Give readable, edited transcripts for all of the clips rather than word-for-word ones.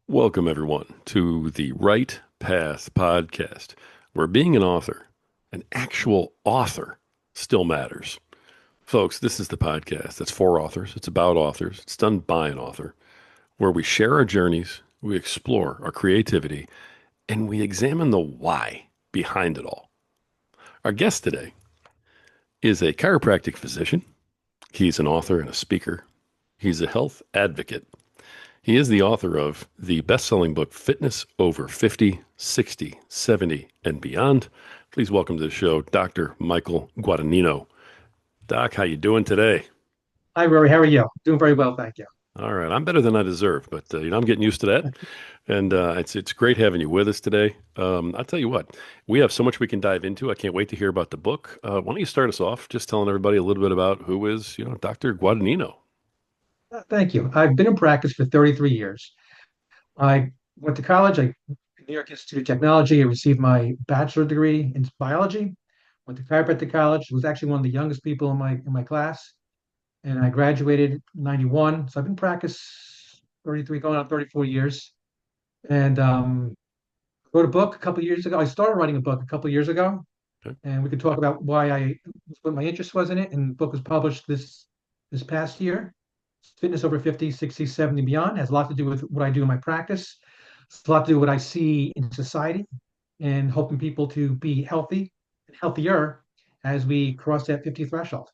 Welcome, everyone, to the Right Path podcast, where being an actual author, still matters. Folks, this is the podcast that's for authors, it's about authors, it's done by an author, where we share our journeys, we explore our creativity, and we examine the why behind it all. Our guest today is a chiropractic physician. He's an author and a speaker. He's a health advocate. He is the author of the best-selling book, Fitness Over 50, 60, 70, and Beyond. Please welcome to the show, Dr. Michael Guadagnino. Doc, how you doing today? Hi, Rory. How are you? Doing very well, thank you. All right, I'm better than I deserve, but I'm getting used to that, and it's great having you with us today. I'll tell you what, we have so much we can dive into. I can't wait to hear about the book. Why don't you start us off, just telling everybody a little bit about who is, Dr. Guadagnino? Thank you. I've been in practice for 33 years. I went to college, New York Institute of Technology. I received my bachelor degree in biology. Went to chiropractic college. Was actually one of the youngest people in my class, and I graduated in '91. So I've been in practice 33, going on 34 years. And wrote a book a couple of years ago. I started writing a book a couple of years ago, Okay. and we could talk about what my interest was in it. And the book was published this past year. Fitness over 50, 60, 70, beyond has a lot to do with what I do in my practice. It's a lot to do with what I see in society and helping people to be healthy and healthier as we cross that 50 threshold.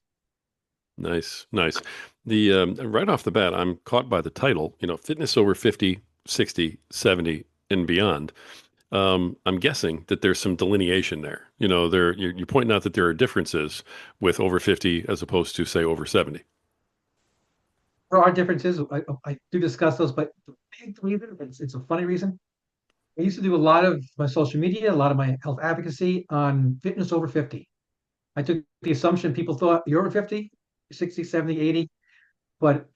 Nice, nice. The right off the bat, I'm caught by the title, Fitness Over 50, 60, 70, and Beyond. I'm guessing that there's some delineation there. You're pointing out that there are differences with over 50 as opposed to, say, over 70. There are differences. I do discuss those, but the big reason, it's a funny reason. I used to do a lot of my social media, a lot of my health advocacy on fitness over 50. I took the assumption people thought you're over 50, 60, 70, 80. But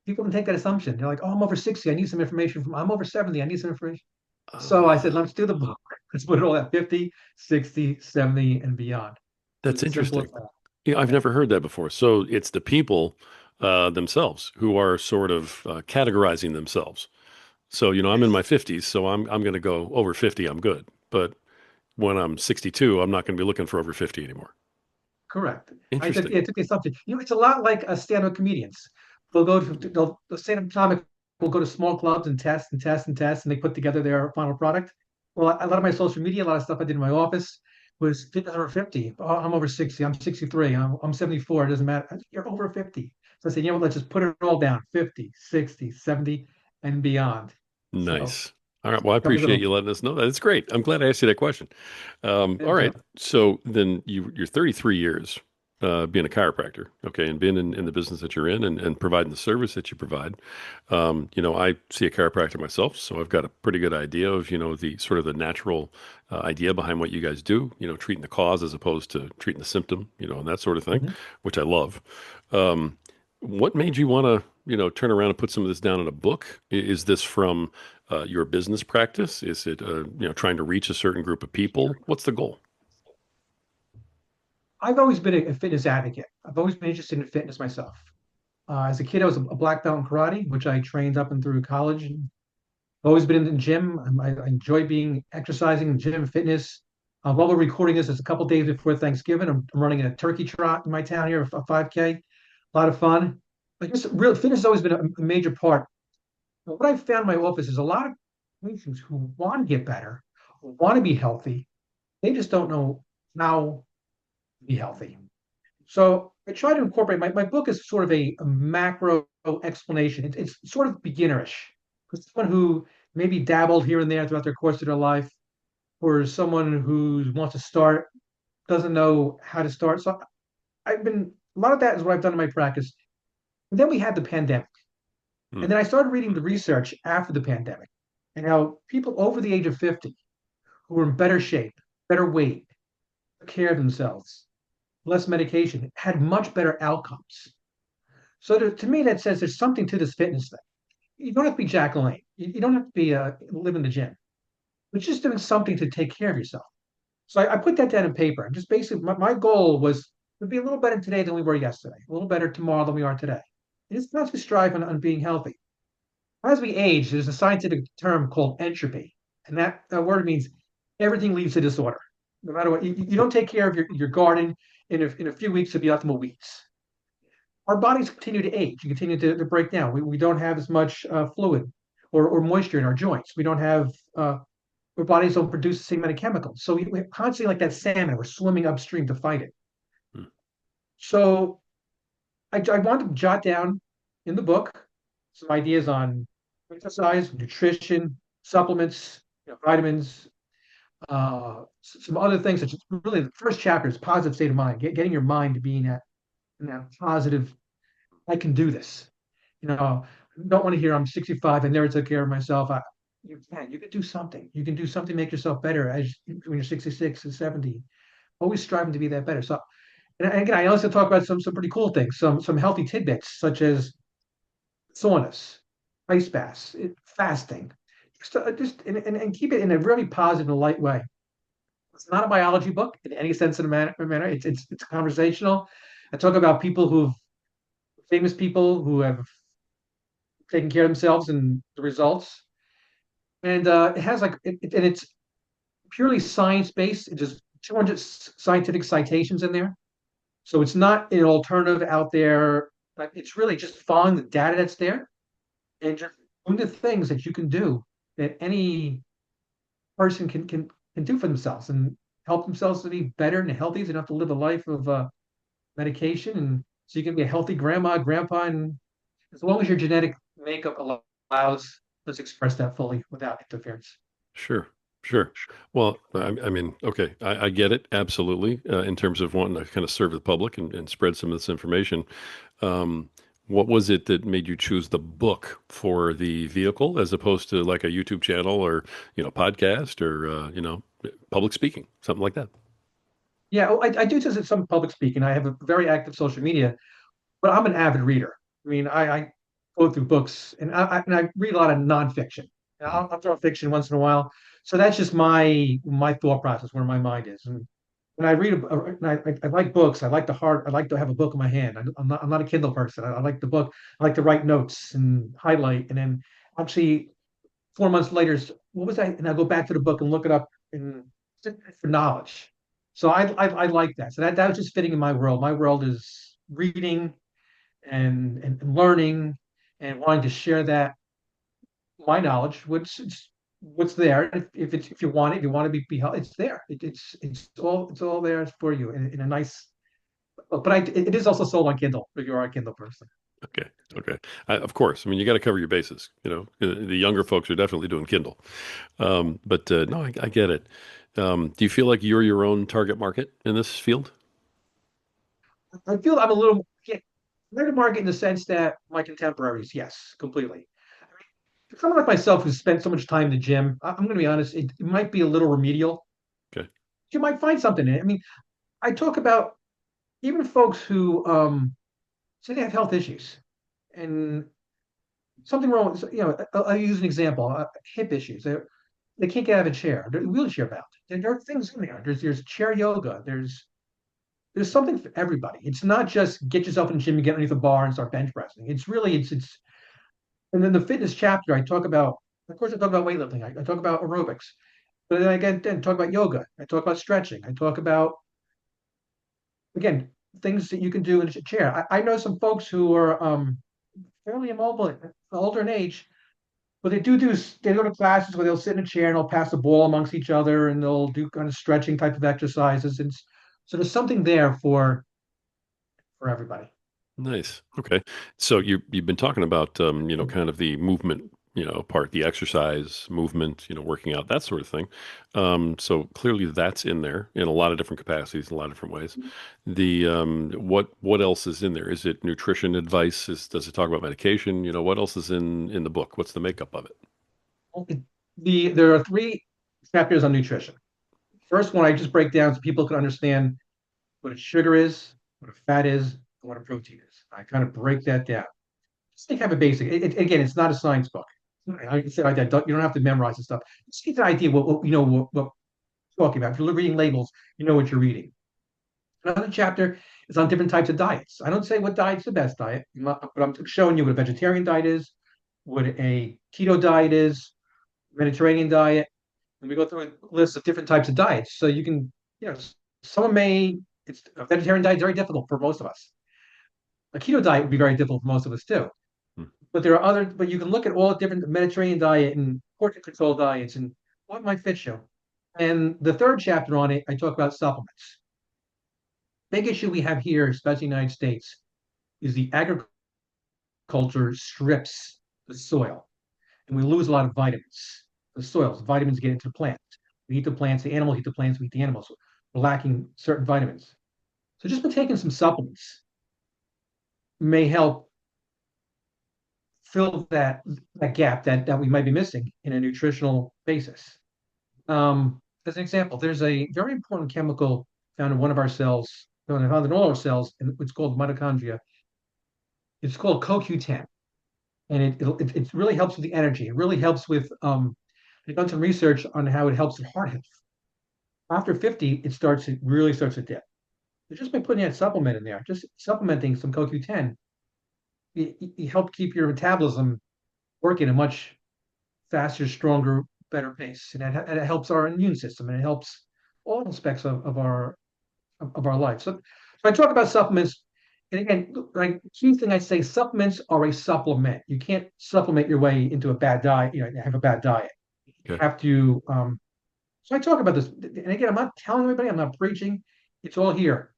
people don't take that assumption. They're like, oh, I'm over 60. I need some information from, I'm over 70. I need some information. So I said, Uh, let's do the book. Let's put it all at 50, 60, 70, and beyond. that's It's as simple interesting. as that. I've Yeah. never heard that before. So it's the people themselves who are sort of categorizing themselves. So, I'm in my Yes. 50s, so I'm going to go over 50, I'm good. But when I'm 62, I'm not going to be looking for over 50 anymore. Correct. Interesting. It took the assumption. It's a lot like stand-up comedians. The stand-up comic will go to small clubs and test and test and test, and they put together their final product. Well, a lot of my social media, a lot of stuff I did in my office was fitness over 50. Oh, I'm over 60. I'm 63. I'm 74. It doesn't matter. You're over 50. So I said, you know what, let's just put it all down 50, 60, 70, and beyond. So Nice. All right. Well, I covers it appreciate all. you letting us know that. It's great. I'm glad I asked you that question. All right. Anytime. So then you're 33 years being a chiropractor, okay, and being in the business that you're in and providing the service that you provide. I see a chiropractor myself, so I've got a pretty good idea of, the sort of the natural idea behind what you guys do, treating the cause as opposed to treating the symptom, and that sort of thing, Mhm. which I love. Um, what made you want to, turn around and put some of this down in a book? Is this from your business practice? Is it, trying to reach a certain group of people? What's the goal? I've always been a fitness advocate. I've always been interested in fitness myself. As a kid, I was a black belt in karate, which I trained up and through college. And I've always been in the gym. I enjoy being exercising, gym, fitness. While we're recording this, it's a couple days before Thanksgiving. I'm running a turkey trot in my town here, a 5K. A lot of fun. Like just real fitness has always been a major part. But what I've found in my office is a lot of patients who want to get better, who want to be healthy. They just don't know how to be healthy. So I try to incorporate my book is sort of a macro explanation. It's sort of beginnerish because someone who maybe dabbled here and there throughout their course of their life, or someone who wants to start doesn't know how to start. So I've been a lot of that is what I've done in my practice. And then we had the pandemic, Hmm. and then I started reading the research after the pandemic, and how people over the age of 50 who were in better shape, better weight, took care of themselves, less medication, had much better outcomes. So to me, that says there's something to this fitness thing. You don't have to be Jack LaLanne. You don't have to be live in the gym, but just doing something to take care of yourself. So I put that down in paper. And just basically, my goal was to be a little better today than we were yesterday, a little better tomorrow than we are today. And it's not to strive on being healthy. As we age, there's a scientific term called entropy, and that word means everything leads to disorder. No matter what, you don't take care of your garden in a few weeks of the optimal weeds. Our bodies continue to age, and continue to break down. We don't have as much fluid or moisture in our joints. We don't have our bodies don't produce the same amount of chemicals. So we're constantly like that salmon, we're swimming upstream to fight it. Hmm. So I want to jot down in the book some ideas on exercise, nutrition, supplements, vitamins, some other things such as really the first chapter is positive state of mind, getting your mind to be in that positive, I can do this. Don't want to hear I'm 65, I never took care of myself. You can do something. You can do something, make yourself better as when you're 66 and 70. Always striving to be that better. So, and again, I also talk about some pretty cool things, some healthy tidbits such as saunas, ice baths, fasting, just and keep it in a really positive and light way. It's not a biology book in any sense of the manner. It's conversational. I talk about people who've famous people who have taken care of themselves and the results. And it has and it's purely science based. It just 200 scientific citations in there. So it's not an alternative out there. But it's really just following the data that's there and just doing the things that you can do that any person can do for themselves and help themselves to be better and healthy. So they don't have to live a life of medication, and so you can be a healthy grandma, grandpa, and as long as your genetic makeup allows, let's express that fully without interference. Sure, sure. Well, I mean, okay, I get it absolutely in terms of wanting to kind of serve the public and spread some of this information. Um, what was it that made you choose the book for the vehicle as opposed to like a YouTube channel or, podcast or, public speaking, something like that? Yeah, I do just some public speaking. I have a very active social media, but I'm an avid reader. I mean, I go through books and I read a lot of nonfiction. And Mhm. I'll throw fiction once in a while. So that's just my thought process, where my mind is. And when I read, and I like books. I like to have a book in my hand. I'm not a Kindle person. I like the book. I like to write notes and highlight, and then actually 4 months later, what was I? And I go back to the book and look it up and for knowledge. So I like that. So that was just fitting in my world. My world is reading and learning and wanting to share that my knowledge, which is what's there. If you want it, if you want to be held, it's there. It's all there for you in a nice. But it is also sold on Kindle if you are a Kindle person. Okay. Okay. Of course. I mean, you got to cover your bases. The younger folks are definitely doing Kindle. But no, I get it. Do you feel like you're your own target market in this field? I feel I'm a little target market in the sense that my contemporaries, yes, completely. For someone like myself who's spent so much time in the gym, I'm going to be honest, it might be a little remedial. Okay. You might find something in it. I mean, I talk about even folks who say they have health issues and something wrong. I'll use an example: hip issues. They can't get out of a chair. They're wheelchair bound. There are things in there. There's chair yoga. There's something for everybody. It's not just get yourself in the gym and get underneath a bar and start bench pressing. It's really it's. And then the fitness chapter, I talk about. Of course, I talk about weightlifting. I talk about aerobics. But then then talk about yoga. I talk about stretching. I talk about again things that you can do in a chair. I know some folks who are fairly immobile, older in age, but they go to classes where they'll sit in a chair and they'll pass the ball amongst each other and they'll do kind of stretching type of exercises. And so there's something there for everybody. Nice. Okay. So you've been talking about kind of the movement, part, the exercise, movement, working out, that sort of thing. So clearly that's in there in a lot of different capacities, in a lot of different ways. The what else is in there? Is it nutrition advice? Does it talk about medication? What else is in the book? What's the makeup of it? There are three chapters on nutrition. First one I just break down so people can understand what a sugar is, what a fat is, and what a protein is. I kind of break that down. Just to have a basic. Again, it's not a science book. I said like that. You don't have to memorize the stuff. Just get an idea what we're talking about. If you're reading labels, you know what you're reading. Another chapter is on different types of diets. I don't say what diet's the best diet, but I'm showing you what a vegetarian diet is, what a keto diet is, Mediterranean diet, and we go through a list of different types of diets. So you can, you know, someone may, it's a vegetarian diet is very difficult for most of us. A keto diet would be very difficult for most of us too. Hmm. But there are other, but you can look at all the different Mediterranean diet and portion control diets and what might fit you. And the third chapter on it, I talk about supplements. Big issue we have here, especially in the United States, is the agriculture strips the soil, and we lose a lot of vitamins. The soils, vitamins get into the plants. We eat the plants, the animals eat the plants, we eat the animals. We're lacking certain vitamins. So just by taking some supplements may help fill that gap that we might be missing in a nutritional basis. As an example, there's a very important chemical found in one of our cells, found in all our cells, and it's called mitochondria. It's called CoQ10, and it really helps with the energy. It really helps with they've done some research on how it helps with heart health. After 50, it really starts to dip. So just by putting that supplement in there, just supplementing some CoQ10, you help keep your metabolism working at a much faster, stronger, better pace, and it helps our immune system, and it helps all aspects of our life. So I talk about supplements, and again, like key thing I say, supplements are a supplement. You can't supplement your way into a bad diet. You know, have a bad diet. You Okay. have to. So I talk about this, and again, I'm not telling anybody. I'm not preaching. It's all here.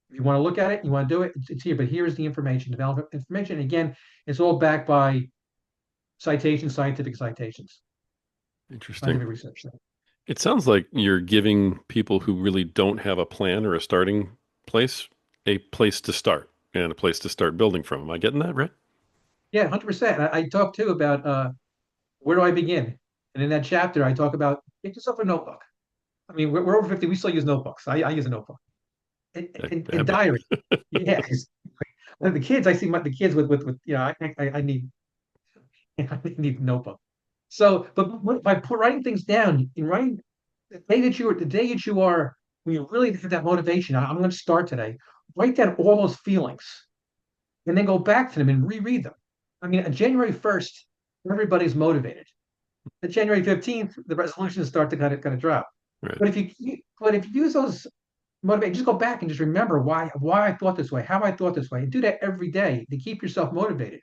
If you want to look at it, you want to do it, it's here. But here's the information, develop information. And again, it's all backed by citations, Interesting. scientific research. It sounds like you're giving people who really don't have a plan or a starting place a place to start and a place to start building from. Am I getting that right? Yeah, 100%. I talk too about where do I begin? And in that chapter, I talk about get yourself a notebook. I mean, we're over 50. We still use notebooks. I use a notebook and Habit. diary. Yeah, the kids. I see the kids with you know. I need I need a notebook. So, but by writing things down, in writing the day that you are when you really have that motivation. I'm going to start today. Write down all those feelings and then go back to them and reread them. I mean, on January 1st, everybody's motivated. On January 15th, the resolutions start to kind of drop. Right. But if you use those motivate, just go back and just remember why I thought this way, how I thought this way, and do that every day to keep yourself motivated.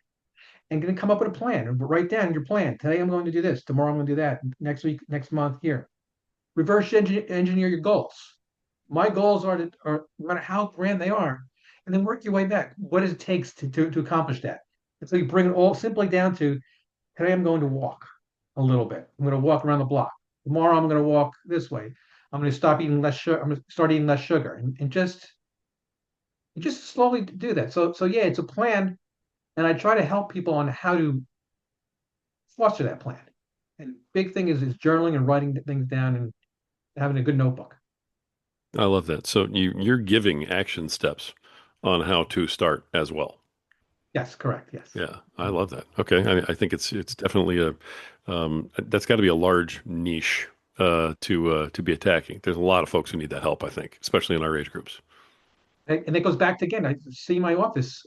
And then come up with a plan and write down your plan. Today I'm going to do this. Tomorrow I'm going to do that. Next week, next month, here. Reverse engineer your goals. My goals are no matter how grand they are, and then work your way back. What does it take to accomplish that? And so you bring it all simply down to today I'm going to walk a little bit. I'm going to walk around the block. Tomorrow I'm going to walk this way. I'm going to stop eating less sugar. I'm going to start eating less sugar, and just slowly do that. So yeah, it's a plan, and I try to help people on how to foster that plan. And big thing is journaling and writing things down and having a good notebook. I love that. So you're giving action steps on how to start as well. Yes, correct. Yes. Yeah, I love that. Okay, I think it's definitely a that's got to be a large niche to be attacking. There's a lot of folks who need that help, I think, especially in our age groups. And it goes back to again, I see my office.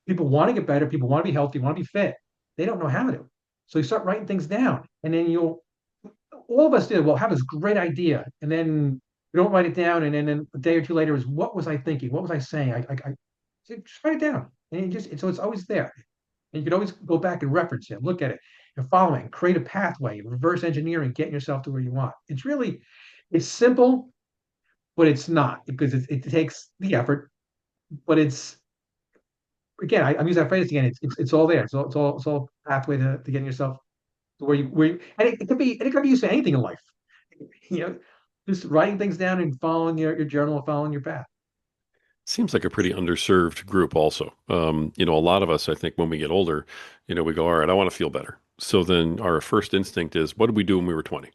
People want to get better, people want to be healthy, want to be fit. They don't know how to. So you start writing things down, and then you'll all of us did. Well, have this great idea, and then you don't write it down, and then a day or two later is what was I thinking? What was I saying? I so just write it down, and so it's always there. And you can always go back and reference it, look at it, and follow it, and create a pathway, reverse engineering, getting yourself to where you want. It's simple, but it's not because it takes the effort. But it's again, I'm using that phrase again. It's all there. It's all pathway to getting yourself to and it could be used for anything in life. You know, just writing things down and following your journal, following your path. Seems like a pretty underserved group also. A lot of us, I think when we get older, we go, all right, I want to feel better. So then our first instinct is, what did we do when we were 20?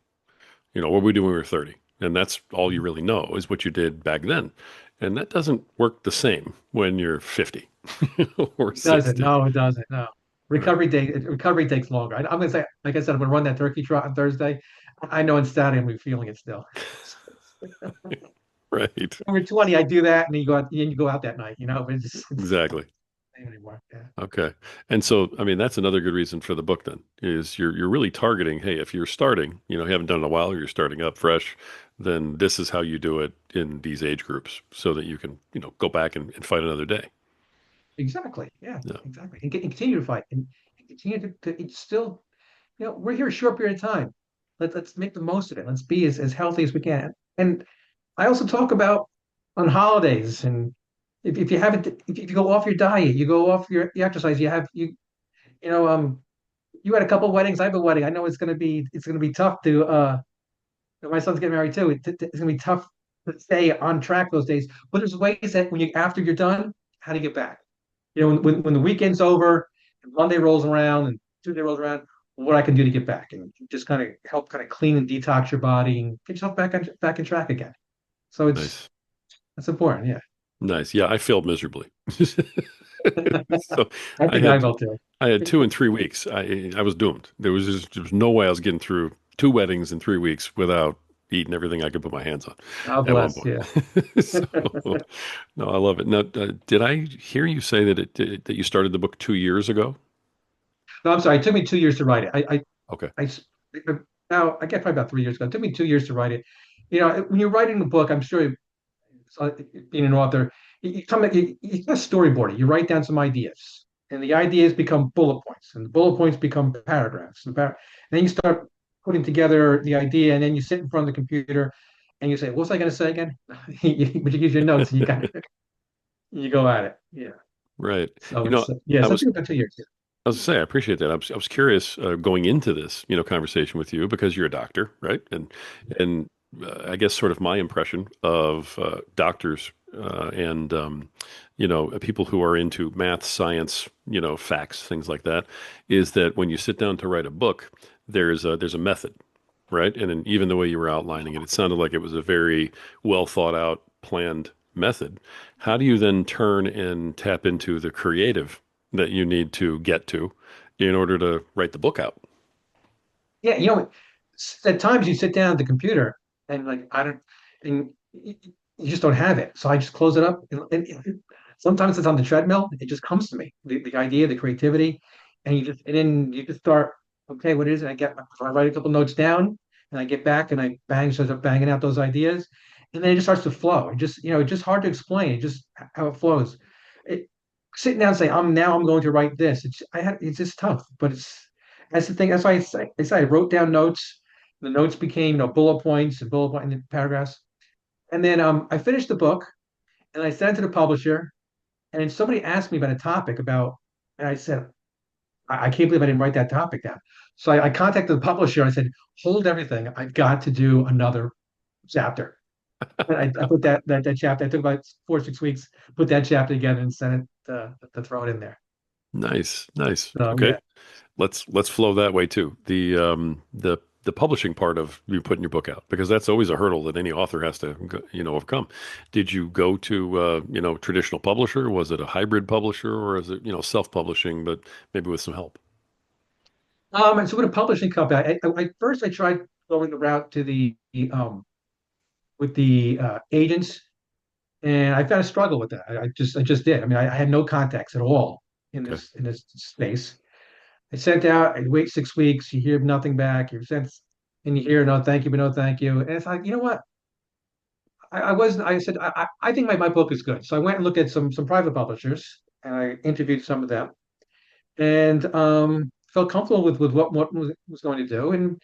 What did we do when we were 30? And that's all you really know is what you did back then. And that doesn't work the same when you're 50 or It doesn't. 60. No, it doesn't. No. Right. Recovery takes longer. I'm gonna say, like I said, I'm gonna run that turkey trot on Thursday. I know in Saturday I'm gonna be feeling it still. Right. When you're 20, I do that, and you go out that night. But Exactly. name anymore. Yeah. Okay. And so, I mean, that's another good reason for the book then is you're really targeting, hey, if you're starting, you haven't done it in a while, or you're starting up fresh, then this is how you do it in these age groups so that you can, go back and fight another day. Exactly. Yeah, Yeah. exactly. And continue to fight and continue to it's still, we're here a short period of time. Let's make the most of it. Let's be as healthy as we can. And I also talk about on holidays and if you haven't if you go off your diet, you go off your exercise, you know you had a couple weddings, I have a wedding. I know it's gonna be tough to my son's getting married too. It's gonna be tough to stay on track those days. But there's ways that when you after you're done, how to get back. When the weekend's over and Monday rolls around and Tuesday rolls around, what I can do to get back and just kind of help kind of clean and detox your body and get yourself back in track again. So Nice. that's important. Yeah. Nice. Yeah, I failed miserably. So I I think I had will too. I had 2 and 3 weeks. I was doomed. There was no way I was getting through 2 weddings in 3 weeks without eating everything I could put my hands on God at one bless. point. Yeah. So no, I love it. Now, did I hear you say that you started the book 2 years ago? No, I'm sorry. It took me 2 years to write it. Okay. I s- now I get probably about 3 years ago. It took me 2 years to write it. When you're writing a book, I'm sure being an author, you kind of storyboard it. You write down some ideas, and the ideas become bullet points, and the bullet points become paragraphs, and then you start putting together the idea, and then you sit in front of the computer, and you say, "What was I going to say again?" But you use your notes, and you go at it. Yeah. Right. So You know, yeah. I So I was think about 2 years. I was to say, I appreciate that. I was curious going into this, conversation with you because you're a doctor, right? And I guess sort of my impression of doctors and people who are into math, science, facts, things like that, is that when you sit down to write a book, there's a method, right? And then even the way you were outlining it, it sounded like it was a very well thought out, planned method. How do you then turn and tap into the creative that you need to get to in order to write the book out? Yeah, at times you sit down at the computer and like I don't, and you just don't have it. So I just close it up, and sometimes it's on the treadmill. It just comes to me, the idea, the creativity, and then you just start. Okay, what is it? I write a couple notes down, and I get back and I start banging out those ideas, and then it just starts to flow. It's just hard to explain. It just how it flows. It, Sitting down and saying, I'm going to write this. It's just tough, but that's the thing. That's why I wrote down notes. The notes became, bullet points and paragraphs. And then I finished the book and I sent it to the publisher. And then somebody asked me about a topic and I said, I can't believe I didn't write that topic down. So I contacted the publisher. And I said, hold everything. I've got to do another chapter. And I put that chapter. I took about 4 or 6 weeks, put that chapter together and sent it to throw it in there. Nice, nice. So Okay, yeah. let's flow that way too. The publishing part of you putting your book out because that's always a hurdle that any author has to overcome. Did you go to traditional publisher? Was it a hybrid publisher or is it self-publishing but maybe with some help? And so with a publishing company, first I tried going the route to with the agents, and I found a struggle with that. I just did. I mean, I had no contacts at all Okay, in this space. I sent out. I wait 6 weeks. You hear nothing back. You sent, and you hear no thank you, but no thank you. And it's like, you know what? I wasn't. I said I think my book is good. So I went and looked at some private publishers, and I interviewed some of them, and felt comfortable with what was going to do. And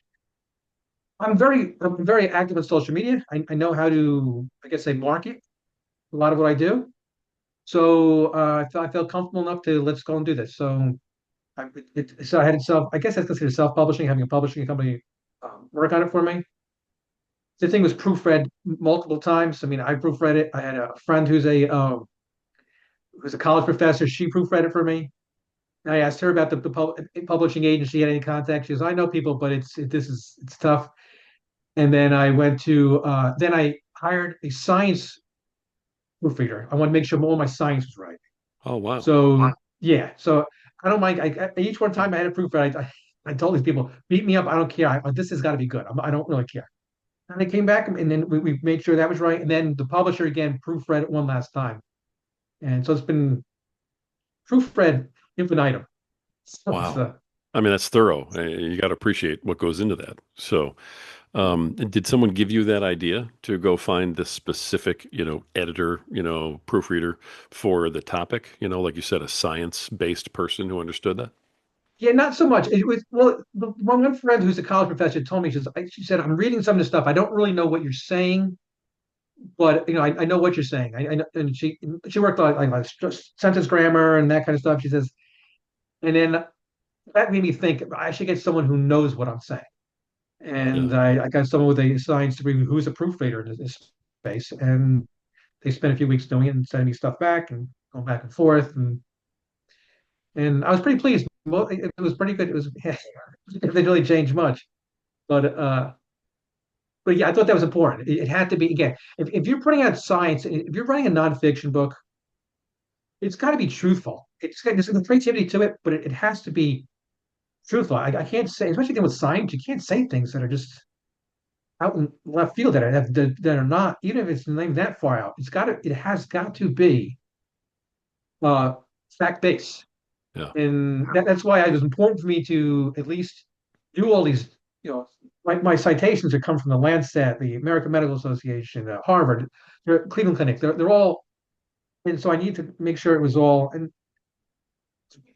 I'm very active on social media. I know how to, I guess, say market a lot of what I do. So I felt comfortable enough to let's go and do this. So I had I guess that's considered self-publishing, having a publishing company work on it for me. The thing was proofread multiple times. I mean, I proofread it. I had a friend who's a college professor. She proofread it for me. And I asked her about the publishing agency had any contact. She goes, I know people, but it's tough. And then then I hired a science proofreader. I want to make sure all my science was right. oh wow, So yeah, so I don't mind. Each one time I had a proofreader, I told these people, beat me up. I don't care. This has got to be good. I don't really care. And they came back, and then we made sure that was right. And then the publisher again proofread it one last time. And so proofread infinitum. So it's Wow. I mean, that's thorough. You got to appreciate what goes into that. So, did someone give you that idea to go find this specific, editor, proofreader for the topic? Like you said, a science-based person who understood that? yeah, not so much. It was well, one friend who's a college professor told me she said I'm reading some of the stuff. I don't really know what you're saying, but I know what you're saying. I know, and she worked on like sentence grammar and that kind of stuff. She says, and then that made me think I should get someone who knows what I'm saying. Yeah. And I got someone with a science degree who's a proofreader in this space, and they spent a few weeks doing it and sending me stuff back and going back and forth, and I was pretty pleased. It was pretty good. It was it didn't really change much, but yeah, I thought that was important. It had to be again. If you're putting out science, if you're writing a nonfiction book, it's got to be truthful. There's a creativity to it, but it has to be truthful. I can't say, especially again with science, you can't say things that are just out in left field that are not, even if it's named that far out. It has got to be uh, fact based, Yeah. and that's why it was important for me to at least do all these. My citations are come from the Lancet, the American Medical Association, Harvard, Cleveland Clinic. They're all, and so I need to make sure it was all. And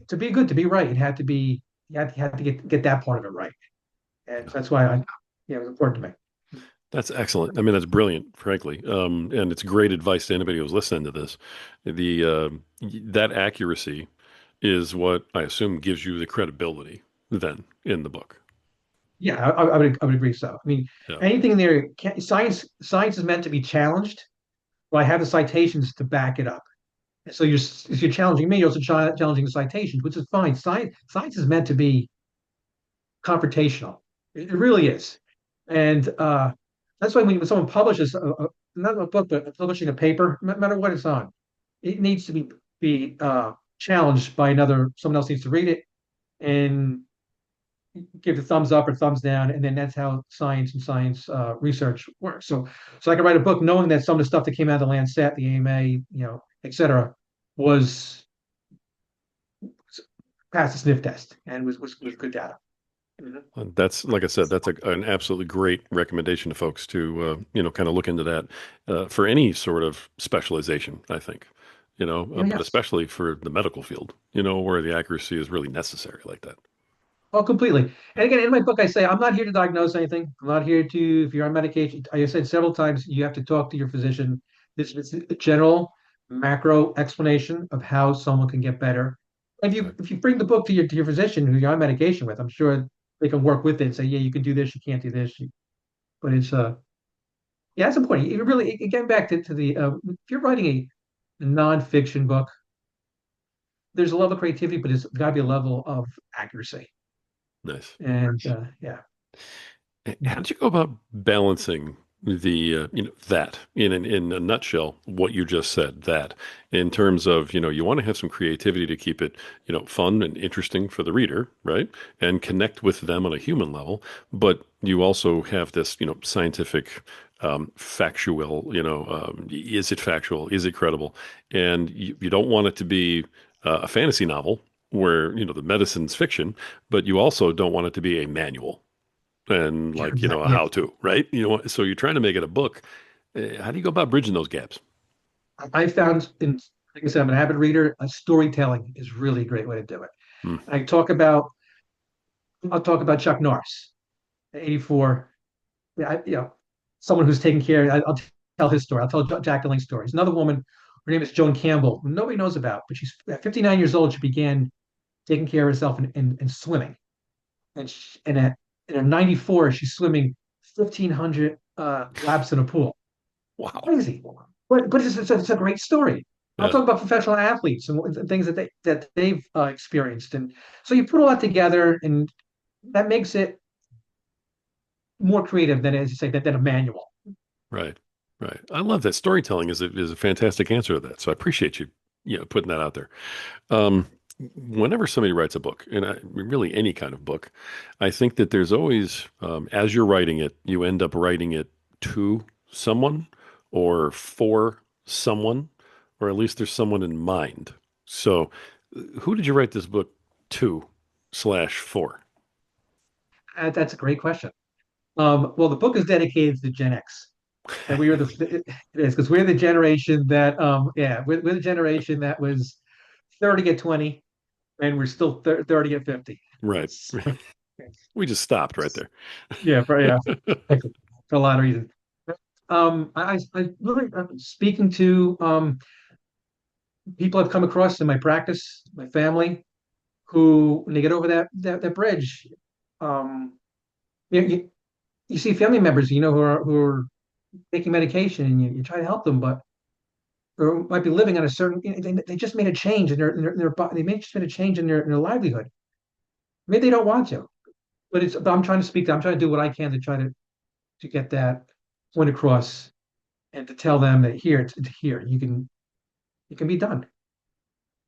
to be good, to be right, it had to be. You had to get that part of it right, and Yeah. so that's why it was important to me. That's excellent. I mean, that's brilliant, frankly. And it's great advice to anybody who's listening to this. That accuracy is what I assume gives you the credibility then in the book. Yeah, I would agree. So, I mean, Yeah. anything there, science is meant to be challenged. Well, I have the citations to back it up. So you're challenging me, you're also challenging the citations, which is fine. Science is meant to be confrontational. It really is, and that's why when someone publishes not a book, but publishing a paper, no matter what it's on, it needs to be challenged by another. Someone else needs to read it and give the thumbs up or thumbs down, and then that's how science and science research works. So I could write a book knowing that some of the stuff that came out of the Lancet, the AMA, et cetera, was passed the sniff test and was good data. Mhm. And that's, like I said, that's an absolutely great recommendation to folks to, kind of look into that for any sort of specialization, I think, but Yes. especially for the medical field, where the accuracy is really necessary like that. Oh, completely. Yeah. And again, in my book, I say I'm not here to diagnose anything. I'm not here to, if you're on medication, I said several times, you have to talk to your physician. This is a general macro explanation of how someone can get better. If you Right. if you bring the book to your physician who you're on medication with, I'm sure they can work with it and say, yeah, you can do this, you can't do this. But it's yeah, it's important. You really again back to the if you're writing a nonfiction book, there's a level of creativity, but it's got to be a level of accuracy. Nice. And yeah. How did you go about balancing that in a nutshell, what you just said, that in terms of, you want to have some creativity to keep it, fun and interesting for the reader, right? And connect with them on a human level, but you also have this, scientific, factual, is it factual? Is it credible? And you don't want it to be a fantasy novel where, the medicine's fiction, but you also don't want it to be a manual and Yeah, like, a exactly. how to, right? So you're trying to make it a book. How do you go about bridging those gaps? I found like I said, I'm an avid reader. Storytelling is really a great way to do it. Hmm. I I'll talk about Chuck Norris, 84. Yeah, someone who's taking care. I'll tell his story. I'll tell Jacqueline's story. There's another woman. Her name is Joan Campbell, who nobody knows about, but she's at 59 years old. She began taking care of herself and swimming. And at 94, she's swimming 1,500 laps in a pool. Wow. Crazy. But it's a great story. I'll Yeah. talk about professional athletes and things that they've experienced, and so you put all that together, and that makes it more creative than, as you say, than a manual. Right. Right. I love that. Storytelling is a fantastic answer to that. So I appreciate you, putting that out there. Um, Whenever somebody writes a book, and really any kind of book, I think that there's always, as you're writing it, you end up writing it to someone or for someone, or at least there's someone in mind. So Who did you write this book to slash for? That's a great question. Well, the book is dedicated to Gen X, and we are it is because we're the generation that yeah, we're the generation that was 30 at 20, and we're still 30 at 50. Right. We just stopped right there. Yeah, yeah, for a lot of reasons. I really speaking to people I've come across in my practice, my family, who when they get over that bridge, um, you, you see family members, who are taking medication, and you try to help them, but or might be living on a certain, they just made a change in their body. They may just made a change in their livelihood. Maybe they don't want to, but I'm trying to I'm trying to do what I can to try to get that point across and to tell them that here it's here. It can be done.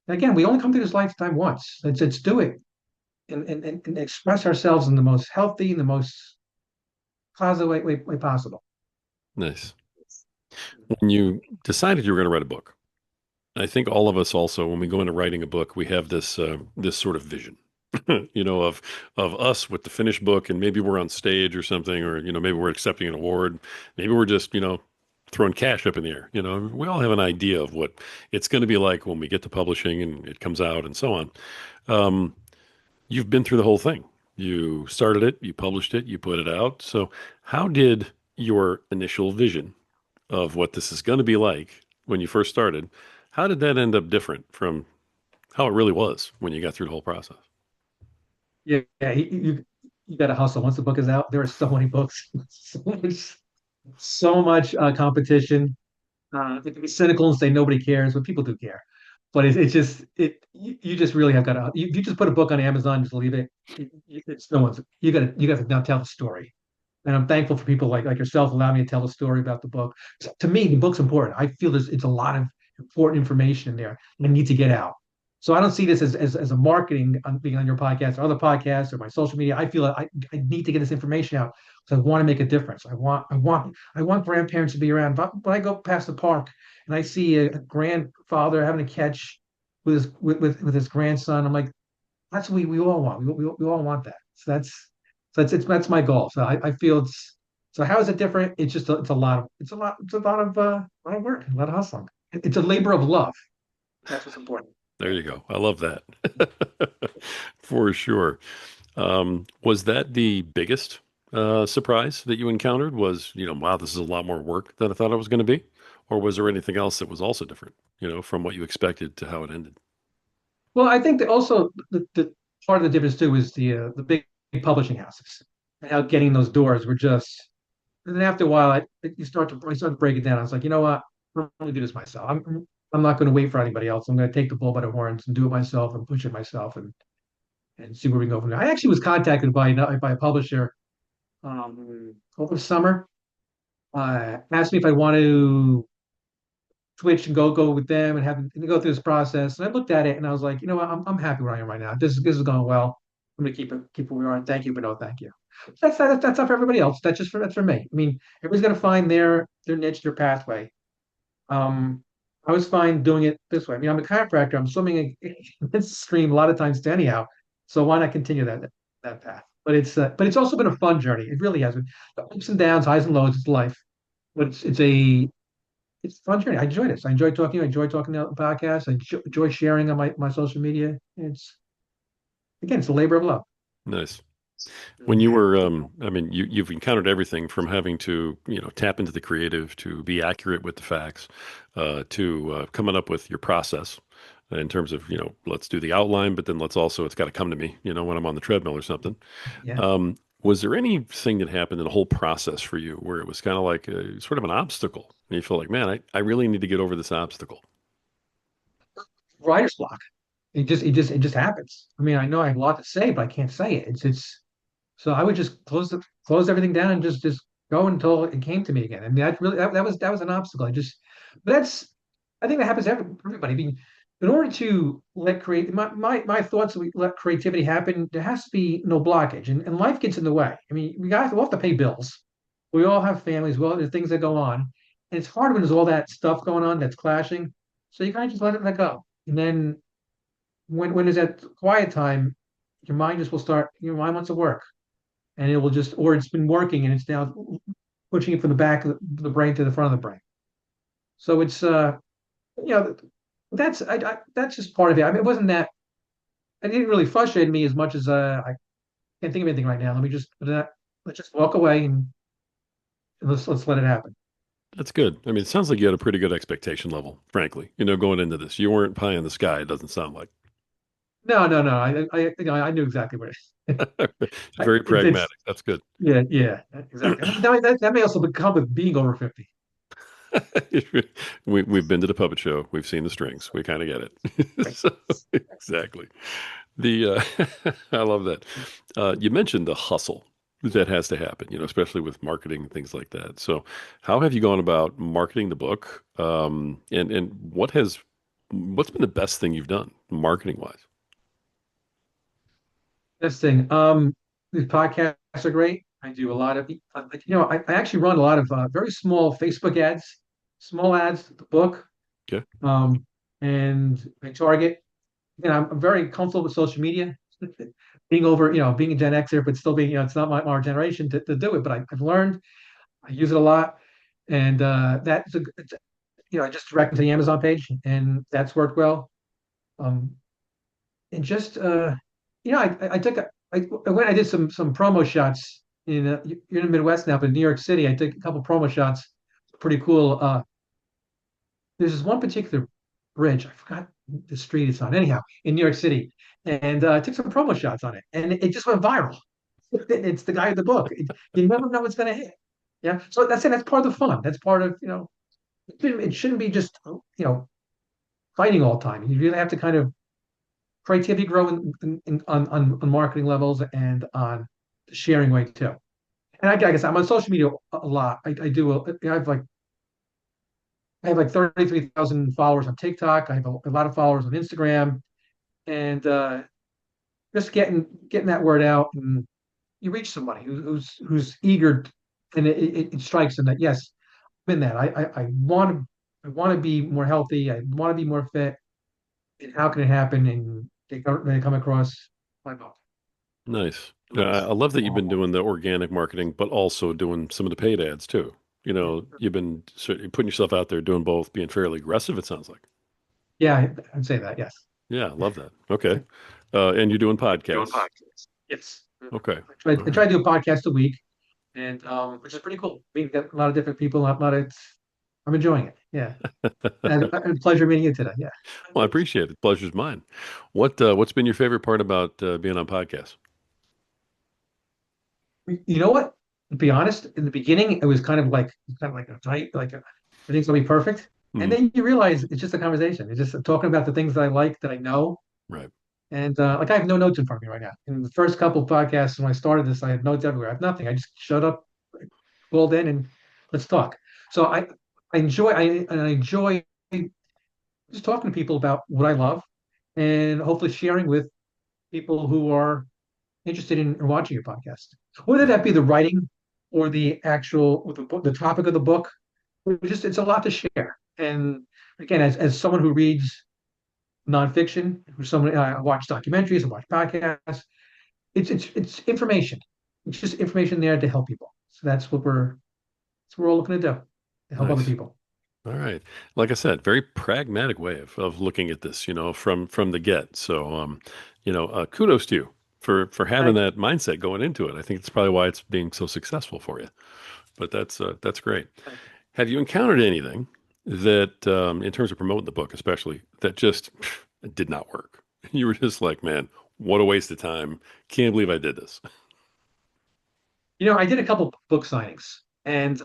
And again, we only come through this lifetime once. Let's do it and express ourselves in the most healthy and the most positive way possible. Nice. When you decided you were going to write a book, I think all of us also, when we go into writing a book, we have this sort of vision, of us with the finished book, and maybe we're on stage or something, or maybe we're accepting an award, maybe we're just throwing cash up in the air. We all have an idea of what it's going to be like when we get to publishing and it comes out and so on. Um, you've been through the whole thing. You started it, you published it, you put it out. So, how did your initial vision of what this is going to be like when you first started, how did that end up different from how it really was when you got through the whole process? Yeah, yeah, you got to hustle. Once the book is out, there are so many books, so much competition. They can be cynical and say nobody cares, but people do care. But it's just you just really have got to you just put a book on Amazon, just leave it. It's no one's you got to now tell the story. And I'm thankful for people like yourself allow me to tell a story about the book. So to me, the book's important. I feel it's a lot of important information in there that need to get out. So I don't see this as a marketing on being on your podcast or other podcasts or my social media. I feel I need to get this information out because I want to make a difference. I want grandparents to be around. But when I go past the park and I see a grandfather having a catch with with his grandson, I'm like, that's what we all want. We all want that. That's my goal. So I feel it's so how is it different? It's just it's a lot of work, a lot of hustling. It's a labor of love. That's what's important. There you go. I love that. For sure. Was that the biggest surprise that you encountered? Was, wow, this is a lot more work than I thought it was going to be? Or was there anything else that was also different, from what you expected to how it ended? Well, I think that also the part of the difference too is the big publishing houses and how getting those doors were just. And then after a while, I started to break it down. I was like, you know what? I'm going to do this myself. I'm not going to wait for anybody else. I'm going to take the bull by the horns and do it myself and push it myself and see where we can go from there. I actually was contacted by a publisher over the summer. Asked me if I want to switch and go with them and have and go through this process. And I looked at it and I was like, you know what? I'm happy where I am right now. This is going well. I'm going to keep where we are. Thank you, but no, thank you. That's not for everybody else. That's for me. I mean, everybody's going to find their niche, their pathway. Um, I was fine doing it this way. I mean, I'm a chiropractor. I'm swimming in this stream a lot of times anyhow. So why not continue that path? But it's also been a fun journey. It really has been. The ups and downs, highs and lows. It's life, but it's a fun journey. I enjoyed it. So I enjoy talking to you. I enjoy talking on the podcast. I enjoy sharing on my social media. It's a labor of love. Nice. When you were, I mean, you've encountered everything from having to, tap into the creative, to be accurate with the facts, to coming up with your process in terms of, let's do the outline, but then it's got to come to me, when I'm on the treadmill or something. Yeah. Was there anything that happened in the whole process for you where it was kind of like sort of an obstacle? And you feel like, man, I really need to get over this obstacle. Writer's block. It just happens. I mean, I know I have a lot to say, but I can't say it. It's so I would just close everything down and just go until it came to me again. I mean, that was an obstacle. But I think that happens to everybody. I mean, in order to my thoughts, we let creativity happen, there has to be no blockage, and life gets in the way. I mean, we'll have to pay bills. We all have families. Well, there's things that go on, and it's hard when there's all that stuff going on that's clashing. So you kind of just let it go, and then when there's that quiet time, your mind wants to work, and it will just, or it's been working and it's now pushing it from the back of the brain to the front of the brain. So it's you know, that's just part of it. I mean, it wasn't that, it didn't really frustrate me as much as I can't think of anything right now. Let's just walk away and let's let it happen. That's good. I mean, it sounds like you had a pretty good expectation level, frankly, going into this. You weren't pie in the sky, it doesn't sound like. No, no, no. I knew exactly what Very it's pragmatic. That's good. yeah, yeah, exactly. That may also come with being over 50. We've been to the puppet show. We've seen the strings. We kind of get it. Right. So, exactly. I love that. You mentioned the hustle that has to happen, especially with marketing and things like that. So, how have you gone about marketing the book? And what's been the best thing you've done marketing wise? This thing. These podcasts are great. I do a lot of, I actually run a lot of very small Facebook ads, small ads, the book, Okay. um, and I target. I'm very comfortable with social media. Being a Gen Xer, but still being, it's not our generation to do it, but I've learned, I use it a lot. And I just direct them to the Amazon page, and that's worked well. Um, and just I took I did some promo shots you're in the Midwest now, but in New York City, I took a couple promo shots. Pretty cool. There's this one particular bridge. I forgot the street it's on. Anyhow, in New York City, and I took some promo shots on it, and it just went viral. It's the guy in the book. You never know what's going to hit. Yeah. So that's it. That's part of the fun. That's part of it shouldn't be just fighting all the time. You really have to kind of creativity grow on marketing levels and on the sharing way too. And I guess I'm on social media a lot. I do. I have like 33,000 followers on TikTok. I have a lot of followers on Instagram, and just getting that word out, and you reach somebody who's eager, and it strikes them that yes, I'm in that. I want to be more healthy. I want to be more fit. And how can it happen? And they come across my book. Nice. Yeah, I love that you've been doing the organic marketing, but also doing some of the paid ads too. You've been putting yourself out there doing both, being fairly aggressive, it sounds like. Yeah, I'd say that. Yes. Yeah, I love that. Okay. And you're doing podcasts. Yes. Okay. All I try right. to do a podcast a week, and which is pretty cool. We get a lot of different people. I'm enjoying it. Yeah, and a pleasure meeting you today. Yeah. Well, I appreciate it. Pleasure's mine. What's been your favorite part about being on podcasts? You know what? To be honest, in the beginning, it was kind of like a tight, everything's gonna be perfect, and Hmm. then you realize it's just a conversation. It's just talking about the things that I like, that I know, Right. and like I have no notes in front of me right now. In the first couple of podcasts when I started this, I had notes everywhere. I have nothing. I just showed up, called in, and let's talk. So I enjoy just talking to people about what I love, and hopefully sharing with people who are interested in watching your podcast. Whether Right. that be the writing or the actual or the book, the topic of the book, it's a lot to share. And again, as someone who reads nonfiction, who's someone I watch documentaries and watch podcasts, it's information. It's just information there to help people. So that's what we're all looking to do, to help other Nice. people. All right. Like I said, very pragmatic way of looking at this, from the get. So, kudos to you for having Thank you. that mindset going into it. I think it's probably why it's being so successful for you. But that's great. Thank you. Have you encountered anything that, in terms of promoting the book, especially, that just did not work? You were just like, man, what a waste of time. Can't believe I did this. I did a couple book signings, and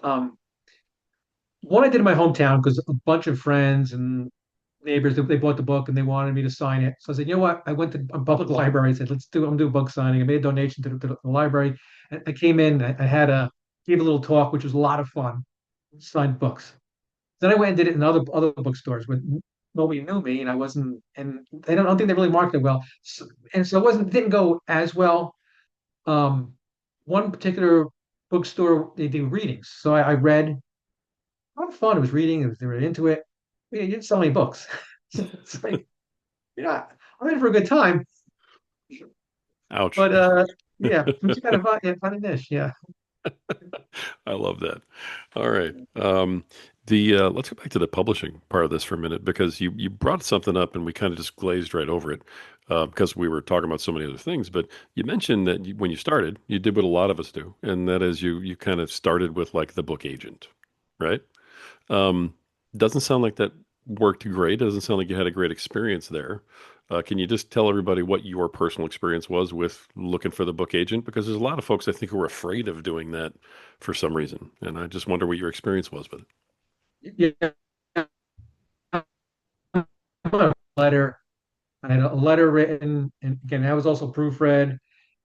one I did in my hometown because a bunch of friends and neighbors they bought the book and they wanted me to sign it. So I said, you know what? I went to a public library. I said, I'm gonna do a book signing. I made a donation to the library. I came in. I had gave a little talk, which was a lot of fun. Signed books. Then I went and did it in other bookstores where nobody knew me and I wasn't. And I don't think they really marketed well. So it didn't go as well. Um, One particular bookstore they do readings, so I read a lot of fun. It was reading. They were into it. You didn't sell any books. So it's like, yeah. I'm in for a good time, Ouch. but yeah, but you gotta find a niche. Yeah. I love that. All right. The let's go back to the publishing part of this for a minute because you brought something up and we kind of just glazed right over it because we were talking about so many other things. But you mentioned that when you started, you did what a lot of us do, and that is you kind of started with like the book agent, right? Um, doesn't sound like that worked great. Doesn't sound like you had a great experience there. Can you just tell everybody what your personal experience was with looking for the book agent? Because there's a lot of folks I think who are afraid of doing that for some reason, and I just wonder what your experience was with it. Yeah. A letter. I had a letter written, and again, that was also proofread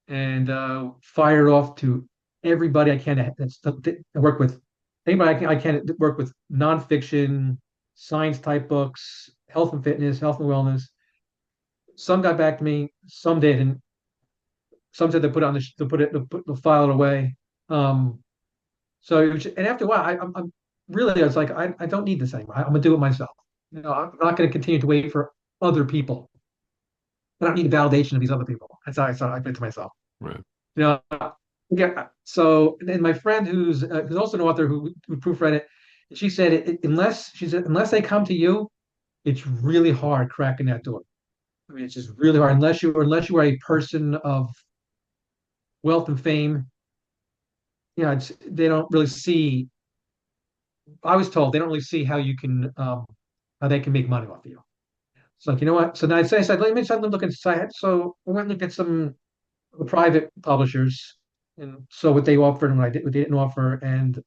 and fired off to everybody I can that work with. Anybody I can work with nonfiction, science type books, health and fitness, health and wellness. Some got back to me, some didn't. Some said they put it on to put it to put the file it away. Um, so and after a while, I'm really I was like I don't need this anymore. I'm gonna do it myself. I'm not gonna continue to wait for other people. I don't need the validation of these other people. That's how I put it to myself. Right. You know, yeah. So, and my friend who's also an author who proofread it, she said unless they come to you, it's really hard cracking that door. I mean, it's just really hard unless you are a person of wealth and fame. They don't really see. I was told they don't really see how they can make money off of you. It's like, you know what? So then I said, let me start looking. So I went and looked at some of the private publishers and saw what they offered and what they didn't offer, and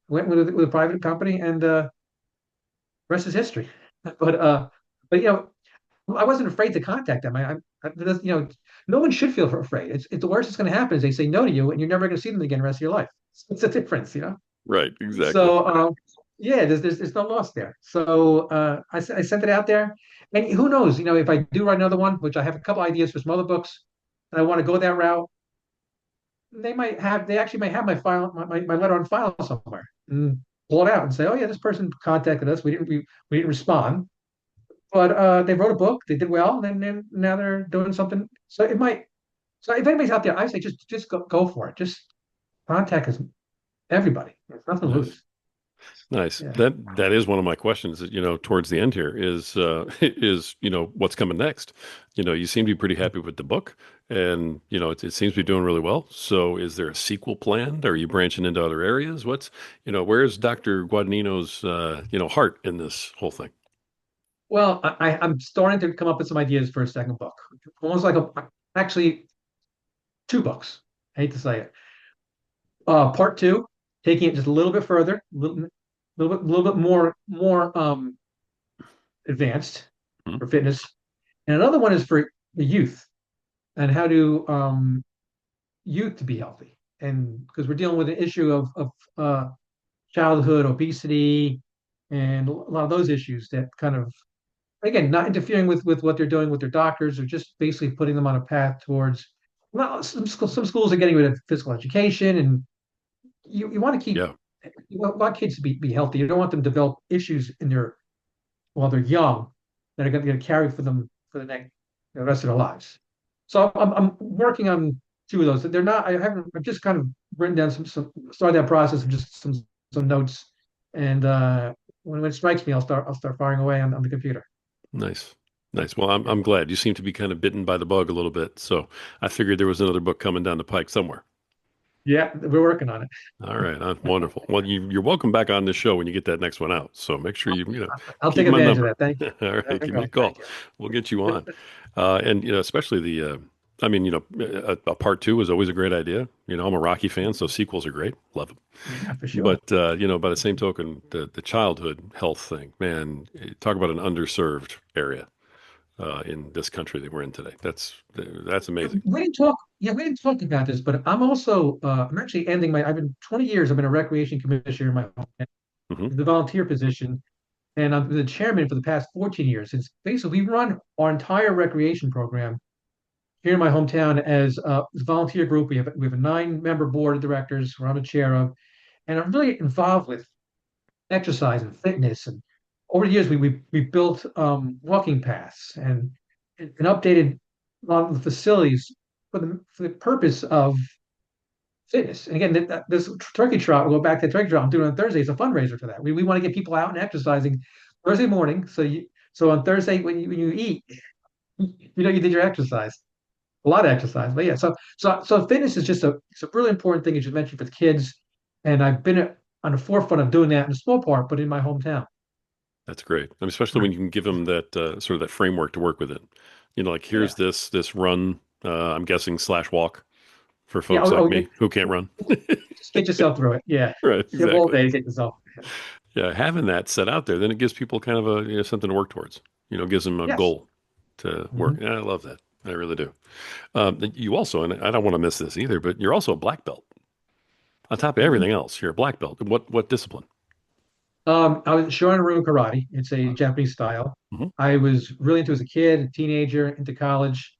went with a private company, and rest is history. But I wasn't afraid to contact them. No one should feel afraid. It's the worst that's going to happen is they say no to you, and you're never going to see them again the rest of your life. It's a difference. Right. Exactly. So yeah, there's no loss there. So I sent it out there, and who knows? If I do write another one, which I have a couple ideas for some other books, and I want to go that route, they actually might have my letter on file somewhere and pull it out and say, oh yeah, this person contacted us. We didn't respond, but they wrote a book. They did well, and then now they're doing something. So it might. So if anybody's out there, I say just go for it. Just contact us, everybody. There's nothing to Nice. lose. Nice. Yeah. That is one of my questions, towards the end here is is, what's coming next? You seem to be pretty happy with the book and, it seems to be doing really well. So is there a sequel planned? Are you branching into other areas? Where's Dr. Guadagnino's, heart in this whole thing? Well, I'm starting to come up with some ideas for a second book. Almost like actually two books. I hate to say it. Part two, taking it just a little bit further, little bit more advanced Hmm. for fitness, and another one is for the youth and how to youth to be healthy, and because we're dealing with an issue of childhood obesity and a lot of those issues that kind of again not interfering with what they're doing with their doctors or just basically putting them on a path towards well some schools are getting rid of physical education and you want to keep Yeah. want kids to be healthy. You don't want them to develop issues in their while they're young that are going to carry for them for the rest of their lives. So I'm working on two of those. They're not. I haven't. I've just kind of written down started that process of just some notes, and when it strikes me, I'll start firing away on the computer. Nice. Nice. Well, I'm Yeah, I'm glad you seem to be kind of bitten by the bug a little bit. So I figured there was another book coming down the pike somewhere. yeah, we're working on it. All right, wonderful. Well, you're welcome back on this show when you get that next one out. So make sure you I'll take keep my advantage of number. that. Thank you. All right, Very give me a well. call. Thank you. We'll get you on. And especially I mean, a part two is always a great idea. I'm a Rocky fan, so sequels are great. Love them. Yeah, for sure. But by the same token, the childhood health thing, man, talk about an underserved area in this country that we're in today. That's amazing. We didn't talk. Yeah, we didn't talk about this, but I'm actually ending my. I've been 20 years. I've been a recreation commissioner in my Hmm. the volunteer position, and I'm the chairman for the past 14 years. It's basically we run our entire recreation program here in my hometown as a volunteer group. We have a 9-member board of directors where I'm a chair of, and I'm really involved with exercise and fitness and over the years, we built walking paths and updated a lot of the facilities for the purpose of fitness. And again, this turkey trot, we'll go back to the turkey trot I'm doing on Thursday. It's a fundraiser for that. We want to get people out and exercising Thursday morning. So on Thursday when you eat, you did your exercise, a lot of exercise. But yeah, so fitness is just it's a really important thing as you mentioned for the kids, and I've been on the forefront of doing that in a small part, but in my hometown. That's great. I mean, especially when you can give them that sort of that framework to work with it. Like Yeah, here's this run. I'm guessing slash walk for yeah. folks like me who can't run. Just get yourself through it. Yeah, Right, you have all exactly. day to get yourself. Yeah, having that set out there, then it gives people kind of a something to work towards. Gives them a Yes. goal to work. Mhm. Yeah, I love that. I really do. You also, and I don't want to miss this either, but you're also a black belt. On top of everything else, you're a black belt. What discipline? I was Shorin karate. It's a Japanese style. Hmm. I was really into it as a kid, a teenager, into college,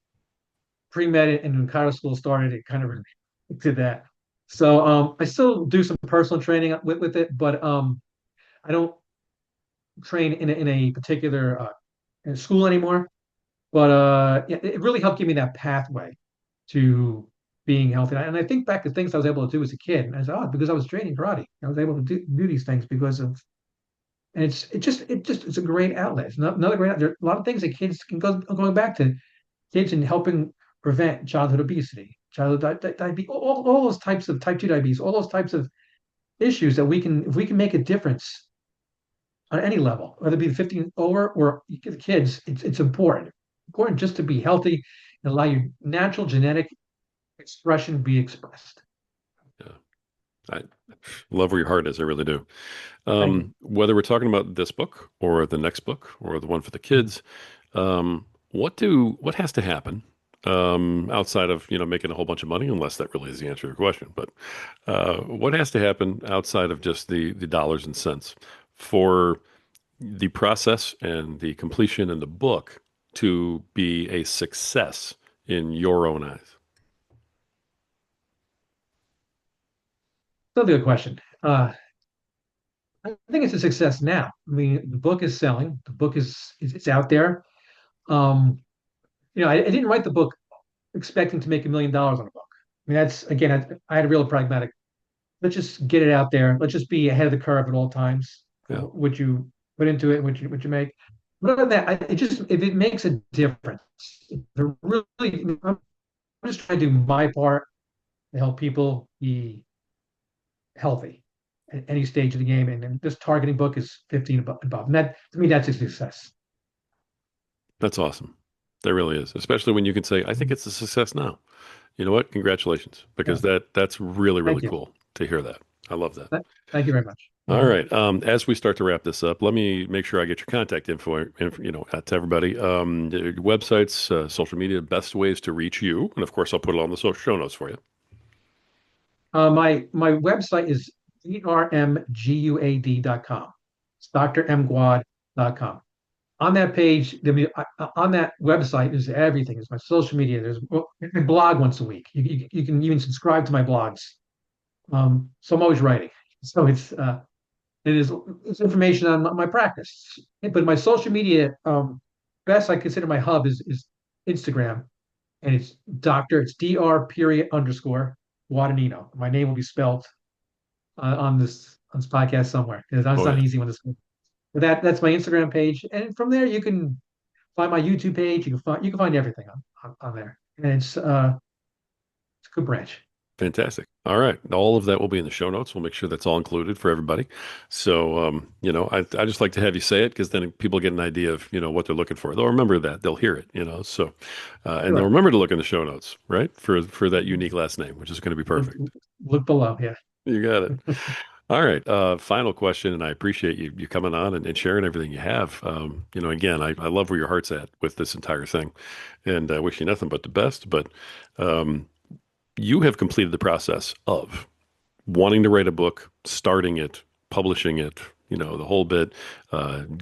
pre-med, and when karate school started, it kind of did that. So I still do some personal training with it, but I don't train in a particular in school anymore. But yeah, it really helped give me that pathway to being healthy. And I think back to things I was able to do as a kid, and I said, oh, because I was training karate, I was able to do these things because of. And it's a great outlet. It's another great. There are a lot of things that kids can go going back to kids and helping prevent childhood obesity, childhood diabetes, all those types of type 2 diabetes, all those types of issues that if we can make a difference on any level, whether it be 15 over or the kids, it's important. Important just to be healthy and allow your natural genetic expression be expressed. Yeah, I love where your heart is. I really do. Thank you. Whether we're talking about this book or the next book or the one for the kids, what has to happen outside of making a whole bunch of money, unless that really is the answer to your question. But what has to happen outside of just the dollars and cents for the process and the completion and the book to be a success in your own eyes? Another good question. I think it's a success now. I mean, the book is selling. The book is it's out there. Um, I didn't write the book expecting to make $1 million on a book. I mean, that's again, I had a real pragmatic. Let's just get it out there. Let's just be ahead of the curve at all times. Yeah, What you put into it, what you make. But other than that, it just if it makes a difference, I'm just trying to do my part to help people be healthy at any stage of the game. And this targeting book is 15 above. And that to me, that's a success. that's awesome. That really is, especially when you can say, "I think it's a success now." You know what? Congratulations, Yeah. because that's really, really Thank you. cool to hear that. I love that. Thank you very much. All Mhm. right. As we start to wrap this up, let me make sure I get your contact info, to everybody. Your websites, social media, best ways to reach you, and of course, I'll put it on the social show notes for you. My website is drmguad.com. It's drmguad.com. On that page, on that website is everything. There's my social media. There's I blog once a week. You can even subscribe to my blogs. So I'm always writing. So it's information on my practice. But my social media, best I consider my hub is Instagram, and it's Dr. period underscore Guadagnino. My name will be spelled on this podcast somewhere. It's Oh not yeah, an easy one to spell. But that's my Instagram page, and from there you can find my YouTube page. You can find everything on there, and it's a good branch. fantastic. All right, all of that will be in the show notes. We'll make sure that's all included for everybody. So, I just like to have you say it because then people get an idea of what they're looking for. They'll remember that. They'll hear it. So, and they'll Sure. remember to look in the show notes, right, for that unique last name, which is going to be Look, perfect. look below. Yeah. You got it. All right. Final question, and I appreciate you coming on and sharing everything you have. Again, I love where your heart's at with this entire thing, and I wish you nothing but the best. But um, you have completed the process of wanting to write a book, starting it, publishing it, the whole bit,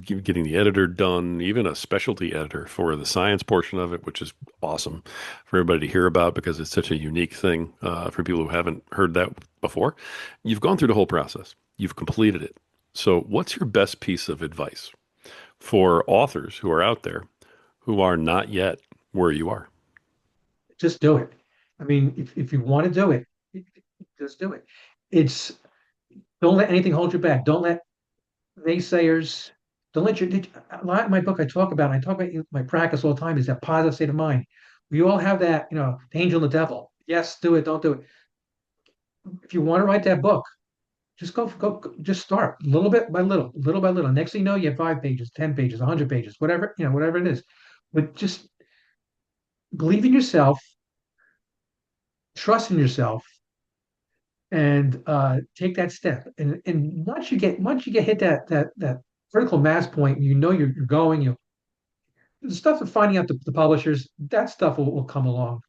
getting the editor done, even a specialty editor for the science portion of it, which is awesome for everybody to hear about because it's such a unique thing for people who haven't heard that before. You've gone through the whole process. You've completed it. So what's your best piece of advice for authors who are out there who are not yet where you are? Just do it. I mean, if you want to do it, just do it. It's don't let anything hold you back. Don't let naysayers. Don't let your. A lot in my book I talk about my practice all the time is that positive state of mind. We all have that, the angel and the devil. Yes, do it. Don't do it. If you want to write that book, just just start little by little. Next thing you know, you have 5 pages, 10 pages, 100 pages, whatever it is. But just believe in yourself, trust in yourself, and take that step. And once you get hit that critical mass point, you're going. The stuff of finding out the publishers, that stuff will come along.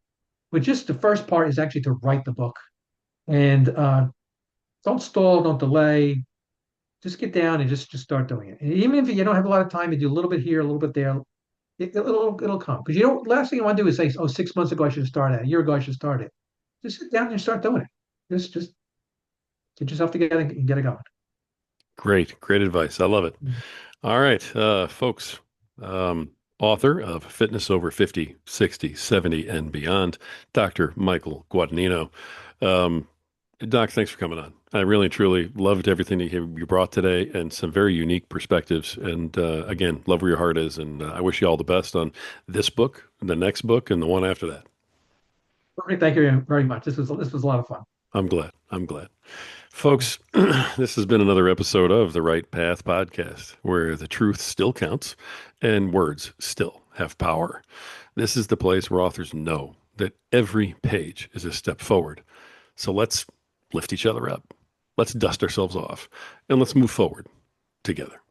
But just the first part is actually to write the book, and don't stall, don't delay. Just get down and just start doing it. And even if you don't have a lot of time, you do a little bit here, a little bit there. It'll come because you don't. Last thing you want to do is say, "Oh, 6 months ago I should have started. A year ago I should have started." Just sit down and start doing it. Just get yourself together and get it going. Great, great advice. I love it. All right, folks, author of Fitness Over 50, 60, 70, and Beyond, Dr. Michael Guadagnino. Um, Doc, thanks for coming on. I really, truly loved everything that you brought today and some very unique perspectives. And again, love where your heart is. And I wish you all the best on this book, the next book, and the one after that. Perfect. Thank you very much. This was a lot of fun. I'm glad. I'm glad. Folks, this has been another episode of the Right Path Podcast, where the truth still counts and words still have power. This is the place where authors know that every page is a step forward. So let's lift each other up. Let's dust ourselves off and let's move forward together.